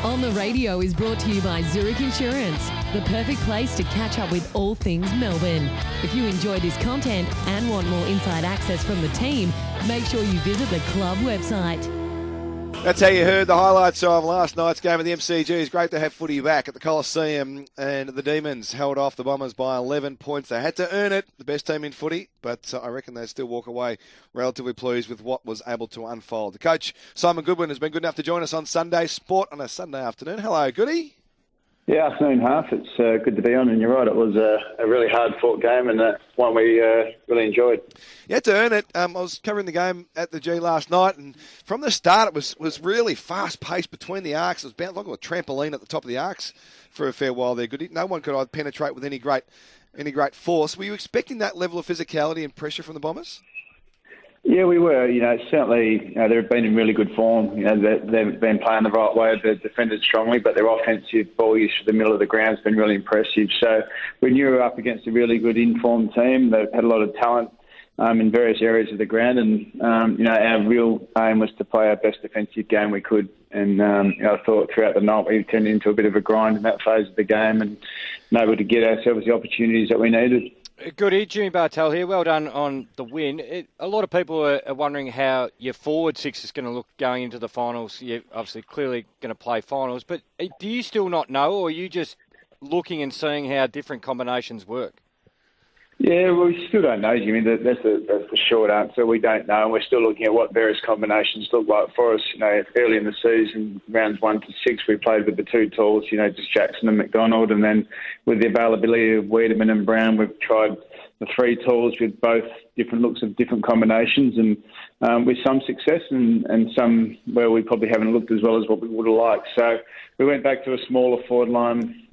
On the Radio is brought to you by Zurich Insurance, the perfect place to catch up with all things Melbourne. If you enjoy this content and want more inside access from the team, make sure you visit the club website. That's how you heard the highlights of last night's game at the MCG. It's great to have footy back at the Coliseum, and the Demons held off the Bombers by 11 points. They had to earn it, the best team in footy, but I reckon they still walk away relatively pleased with what was able to unfold. The coach, Simon Goodwin, has been good enough to join us on Sunday Sport on a Sunday afternoon. Hello, Goody. Yeah, afternoon half. It's good to be on, and you're right, it was a really hard-fought game and one we really enjoyed. You had to earn it. I was covering the game at the G last night, and from the start it was really fast-paced between the arcs. It was bounced like a trampoline at the top of the arcs for a fair while there. Goody. No one could penetrate with any great force. Were you expecting that level of physicality and pressure from the Bombers? Yeah, we were. Certainly they've been in really good form. They've been playing the right way. They've defended strongly, but their offensive ball use for the middle of the ground has been really impressive. So we knew we were up against a really good informed team. They've had a lot of talent in various areas of the ground, and our real aim was to play our best defensive game we could. And I thought throughout the night we turned into a bit of a grind in that phase of the game, and able to get ourselves the opportunities that we needed. Goody, Jimmy Bartel here. Well done on the win. A lot of people are wondering how your forward six is going to look going into the finals. You're obviously clearly going to play finals, but do you still not know, or are you just looking and seeing how different combinations work? Yeah, well, we still don't know, Jimmy. That's the short answer. We don't know. We're still looking at what various combinations look like for us. Early in the season, rounds 1 to 6, we played with the two tools, just Jackson and McDonald. And then with the availability of Wiedemann and Brown, we've tried the three tools with both different looks of different combinations, and with some success and some where we probably haven't looked as well as what we would have liked. So we went back to a smaller forward line,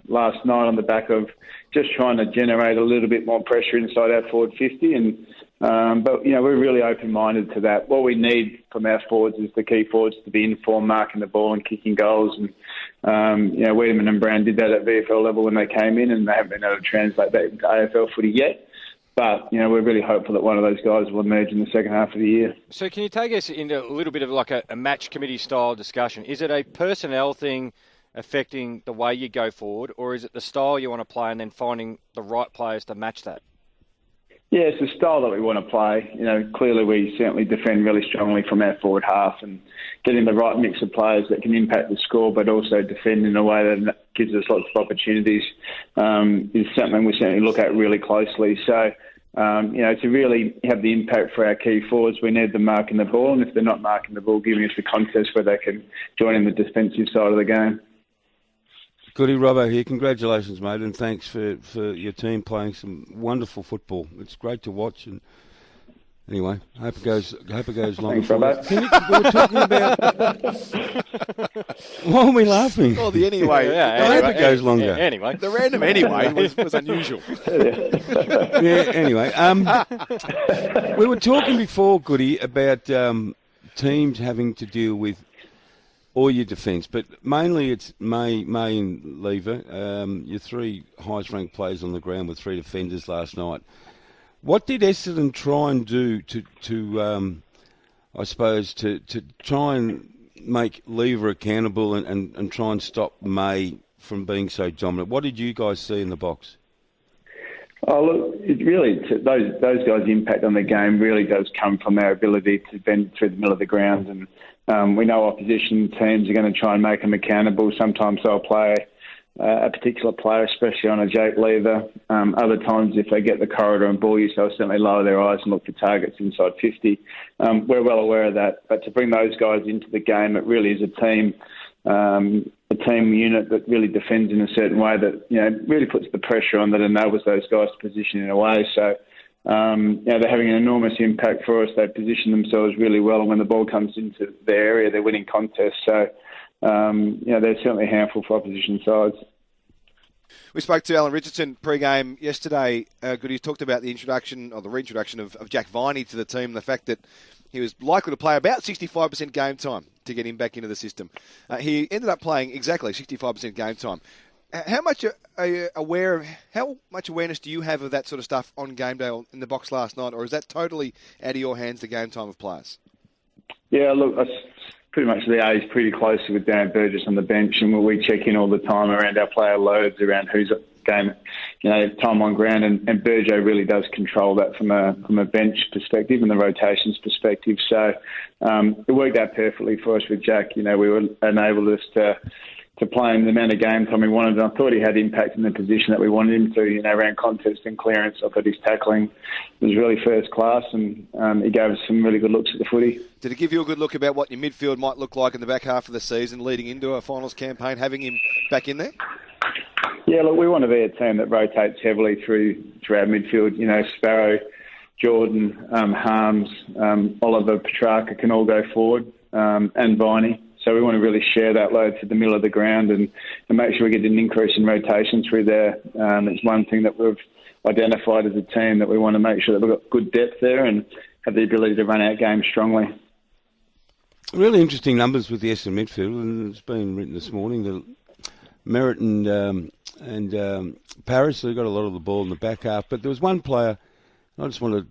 last night on the back of just trying to generate a little bit more pressure inside our forward 50. But we're really open-minded to that. What we need from our forwards is the key forwards to be in form, marking the ball and kicking goals. And Wiedemann and Brown did that at VFL level when they came in, and they haven't been able to translate that into AFL footy yet. But, we're really hopeful that one of those guys will emerge in the second half of the year. So can you take us into a little bit of like a match committee style discussion? Is it a personnel thing affecting the way you go forward, or is it the style you want to play and then finding the right players to match that? Yeah, it's the style that we want to play. Clearly we certainly defend really strongly from our forward half, and getting the right mix of players that can impact the score but also defend in a way that gives us lots of opportunities is something we certainly look at really closely. So, to really have the impact for our key forwards, we need them marking the ball, and if they're not marking the ball, giving us the contest where they can join in the defensive side of the game. Goody, Robbo here. Congratulations, mate, and thanks for your team playing some wonderful football. It's great to watch, and anyway, hope it goes longer. Thanks, Robbo. We were talking about. Why are we laughing? Oh, the anyway. I hope it goes longer. Yeah, anyway, the random anyway was unusual. Yeah. Anyway, we were talking before, Goody, about teams having to deal with all your defence, but mainly it's May and Lever, your three highest-ranked players on the ground with three defenders last night. What did Essendon try and do to try and make Lever accountable and try and stop May from being so dominant? What did you guys see in the box? Oh, look, it really, those guys' impact on the game really does come from our ability to bend through the middle of the ground. And we know opposition teams are going to try and make them accountable. Sometimes they'll play a particular player, especially on a Jake Lever. Other times, if they get the corridor and ball use, they'll certainly lower their eyes and look for targets inside 50. We're well aware of that. But to bring those guys into the game, it really is a team unit that really defends in a certain way that really puts the pressure on that enables those guys to position in a way. So they're having an enormous impact for us. They position themselves really well, and when the ball comes into their area, they're winning contests. So they're certainly a handful for opposition sides. We spoke to Alan Richardson pre-game yesterday. Goody talked about the introduction or the reintroduction of Jack Viney to the team, the fact that he was likely to play about 65% game time to get him back into the system. He ended up playing exactly 65% game time. How much how much awareness do you have of that sort of stuff on game day in the box last night, or is that totally out of your hands, the game time of players? Yeah, look, I pretty much liaise pretty closely with Dan Burgess on the bench, and we check in all the time around our player loads, around who's game, time on ground, and Burjo really does control that from a bench perspective and the rotations perspective. So it worked out perfectly for us with Jack. We were enabled us to play him the amount of game time we wanted, and I thought he had impact in the position that we wanted him to, around contest and clearance. I thought his tackling was really first class, and he gave us some really good looks at the footy. Did it give you a good look about what your midfield might look like in the back half of the season leading into a finals campaign, having him back in there? Yeah, look, we want to be a team that rotates heavily through our midfield. Sparrow, Jordan, Harms, Oliver, Petrarca can all go forward, and Viney. So we want to really share that load to the middle of the ground and make sure we get an increase in rotation through there. It's one thing that we've identified as a team, that we want to make sure that we've got good depth there and have the ability to run out games strongly. Really interesting numbers with the Essendon midfield, and it's been written this morning that Merritt and Paris, they got a lot of the ball in the back half. But there was one player, I just want to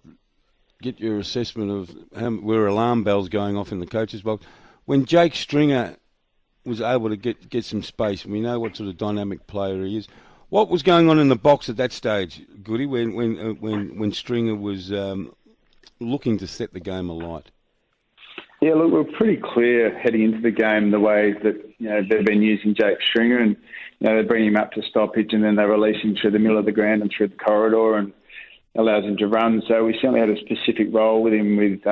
get your assessment of how were alarm bells going off in the coach's box. When Jake Stringer was able to get some space, and we know what sort of dynamic player he is, what was going on in the box at that stage, Goody, when Stringer was looking to set the game alight? Yeah, look, we're pretty clear heading into the game the way that they've been using Jake Stringer, and they bring him up to stoppage, and then they release him through the middle of the ground and through the corridor, and allows him to run. So we certainly had a specific role with him with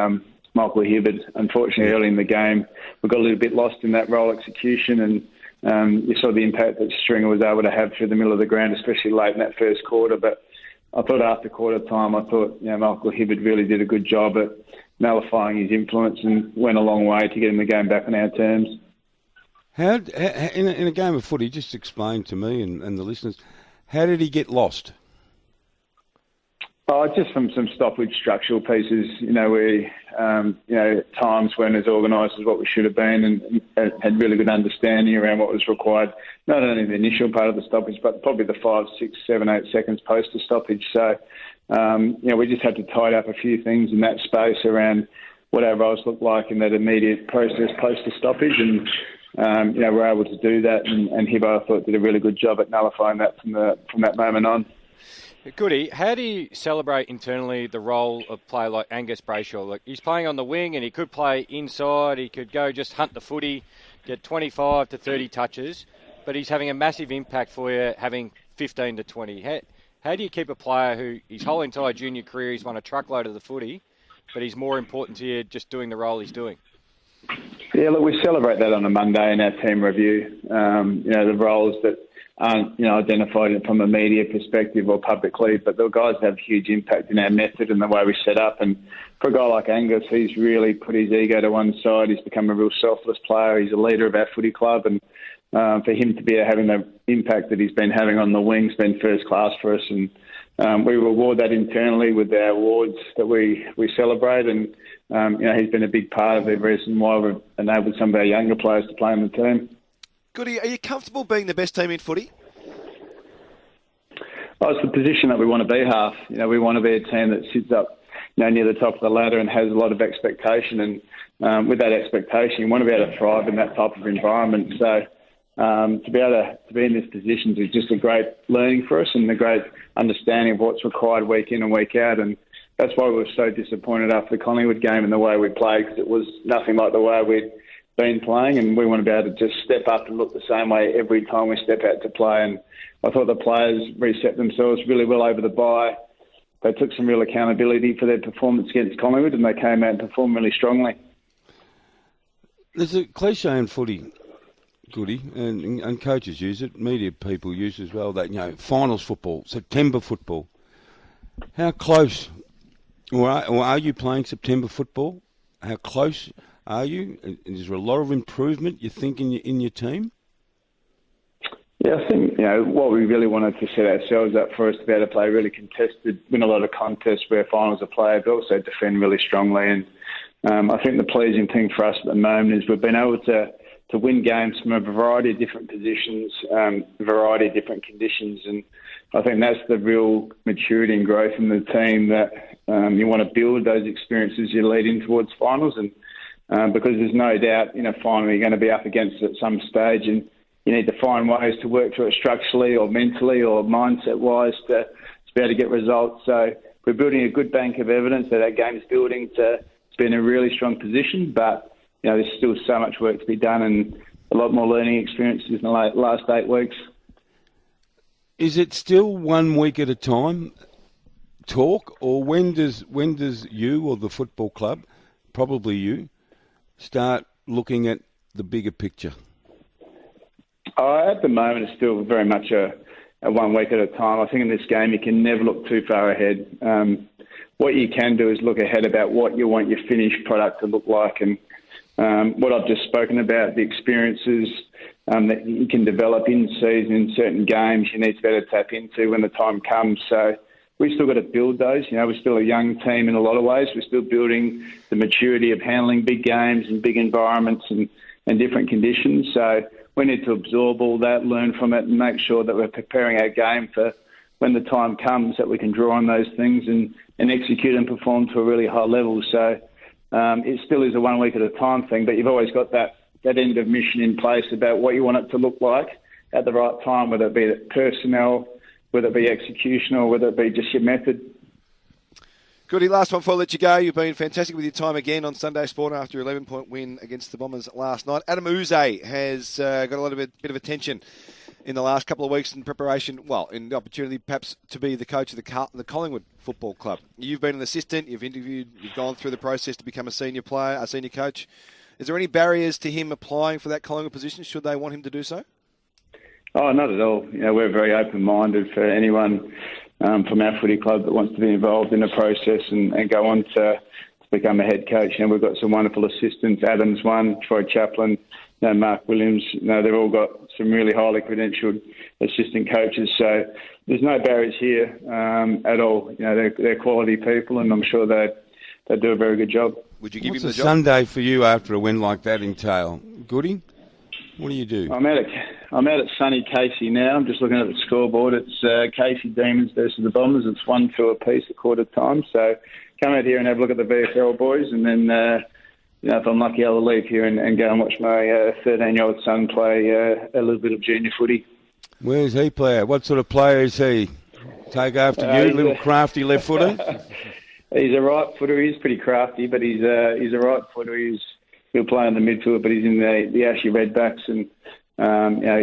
Michael Hibberd. Unfortunately, early in the game, we got a little bit lost in that role execution, and you saw the impact that Stringer was able to have through the middle of the ground, especially late in that first quarter. But I thought after quarter time, Michael Hibberd really did a good job at nullifying his influence and went a long way to getting the game back on our terms. How in a game of footy, just explain to me and the listeners, how did he get lost? Just from some stoppage structural pieces, we times weren't as organised as what we should have been, and had really good understanding around what was required, not only the initial part of the stoppage, but probably the 5, 6, 7, 8 seconds post the stoppage. So, we just had to tidy up a few things in that space around what our roles looked like in that immediate process post the stoppage, and we're able to do that, and Hibberd, I thought, did a really good job at nullifying that from that moment on. Goody, how do you celebrate internally the role of a player like Angus Brayshaw? Like, he's playing on the wing and he could play inside, he could go just hunt the footy, get 25 to 30 touches, but he's having a massive impact for you, having 15 to 20. How do you keep a player who his whole entire junior career he's won a truckload of the footy, but he's more important to you just doing the role he's doing? Yeah, look, we celebrate that on a Monday in our team review. The roles that aren't, identified from a media perspective or publicly, but the guys have huge impact in our method and the way we set up. And for a guy like Angus, he's really put his ego to one side. He's become a real selfless player. He's a leader of our footy club, and for him to be having the impact that he's been having on the wing has been first class for us. And we reward that internally with our awards that we celebrate. And he's been a big part of the reason why we've enabled some of our younger players to play on the team. Goody, are you comfortable being the best team in footy? It's the position that we want to be, Half. We want to be a team that sits up near the top of the ladder and has a lot of expectation. And with that expectation, you want to be able to thrive in that type of environment. So to be able to be in this position is just a great learning for us and a great understanding of what's required week in and week out. And that's why we were so disappointed after the Collingwood game and the way we played, because it was nothing like the way we'd been playing, and we want to be able to just step up and look the same way every time we step out to play. And I thought the players reset themselves really well over the bye. They took some real accountability for their performance against Collingwood, and they came out and performed really strongly. There's a cliche in footy, Goody, and coaches use it, media people use it as well, that, finals football, September football. How close, or are you playing September football? How close are you? Is there a lot of improvement, you think, in your team? Yeah, I think, what we really wanted to set ourselves up for is to be able to play really contested, win a lot of contests where finals are played, but also defend really strongly. And I think the pleasing thing for us at the moment is we've been able to win games from a variety of different positions, a variety of different conditions. And I think that's the real maturity and growth in the team, that you want to build those experiences you lead in towards finals. And because there's no doubt in a final you're going to be up against it at some stage, and you need to find ways to work through it structurally or mentally or mindset-wise to be able to get results. So we're building a good bank of evidence that our game's building to be in a really strong position, but there's still so much work to be done and a lot more learning experiences in the last 8 weeks. Is it still 1 week at a time talk, or when does you or the football club, probably you, start looking at the bigger picture? At the moment, it's still very much a 1 week at a time. I think in this game you can never look too far ahead. What you can do is look ahead about what you want your finished product to look like, and what I've just spoken about, the experiences that you can develop in season in certain games, you need to be able to tap into when the time comes. So we've still got to build those. We're still a young team in a lot of ways. We're still building the maturity of handling big games and big environments and different conditions. So we need to absorb all that, learn from it, and make sure that we're preparing our game for when the time comes that we can draw on those things and execute and perform to a really high level. So it still is a 1 week at a time thing, but you've always got that end of mission in place about what you want it to look like at the right time, whether it be personnel, whether it be execution, or whether it be just your method. Goody, last one before I let you go. You've been fantastic with your time again on Sunday Sport after your 11-point win against the Bombers last night. Adam Uze has got a bit of attention in the last couple of weeks in preparation, in the opportunity perhaps to be the coach of the Collingwood Football Club. You've been an assistant, you've interviewed, you've gone through the process to become a senior player, a senior coach. Is there any barriers to him applying for that Collingwood position, should they want him to do so? Oh, not at all. We're very open-minded for anyone from our footy club that wants to be involved in the process and go on to become a head coach. We've got some wonderful assistants. Adam's one, Troy Chaplin, Mark Williams. They've all got some really highly credentialed assistant coaches. So there's no barriers here at all. They're quality people, and I'm sure they do a very good job. Would you give What's him the a job? Sunday for you after a win like that entail? Goody? What do you do? I'm out at sunny Casey now. I'm just looking at the scoreboard. It's Casey Demons versus the Bombers. It's 1-2 apiece at quarter time. So come out here and have a look at the VFL boys, and then if I'm lucky, I'll leave here and go and watch my 13-year-old son play a little bit of junior footy. Where does he play? What sort of player is he? Take after you, little crafty left footer? He's a right footer. He's pretty crafty, but he's a right footer. He'll play in the midfield, but he's in the Ashy Redbacks, and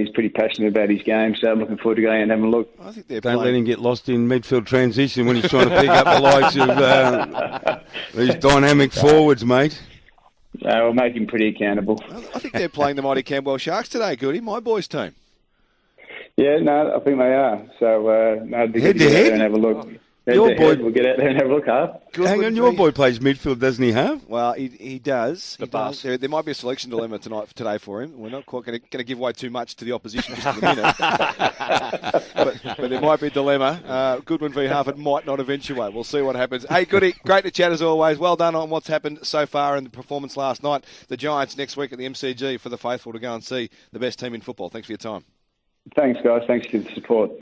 he's pretty passionate about his game. So I'm looking forward to going and having a look. I think they're Don't let him get lost in midfield transition when he's trying to pick up the likes of these dynamic forwards, mate. We'll make him pretty accountable. I think they're playing the mighty Camberwell Sharks today, Goody, my boys' team. Yeah, no, I think they are. So it'd be good to Head to get out head? there and have a look. Your boy, we'll get out there and have a look, huh? hang on, your boy plays midfield, doesn't he have? Well, he does. The bus. There might be a selection dilemma today for him. We're not quite going to give away too much to the opposition just for the minute. but there might be a dilemma. Goodwin v Harvard might not eventuate. We'll see what happens. Hey, Goody, great to chat as always. Well done on what's happened so far in the performance last night. The Giants next week at the MCG for the faithful to go and see the best team in football. Thanks for your time. Thanks, guys. Thanks for the support.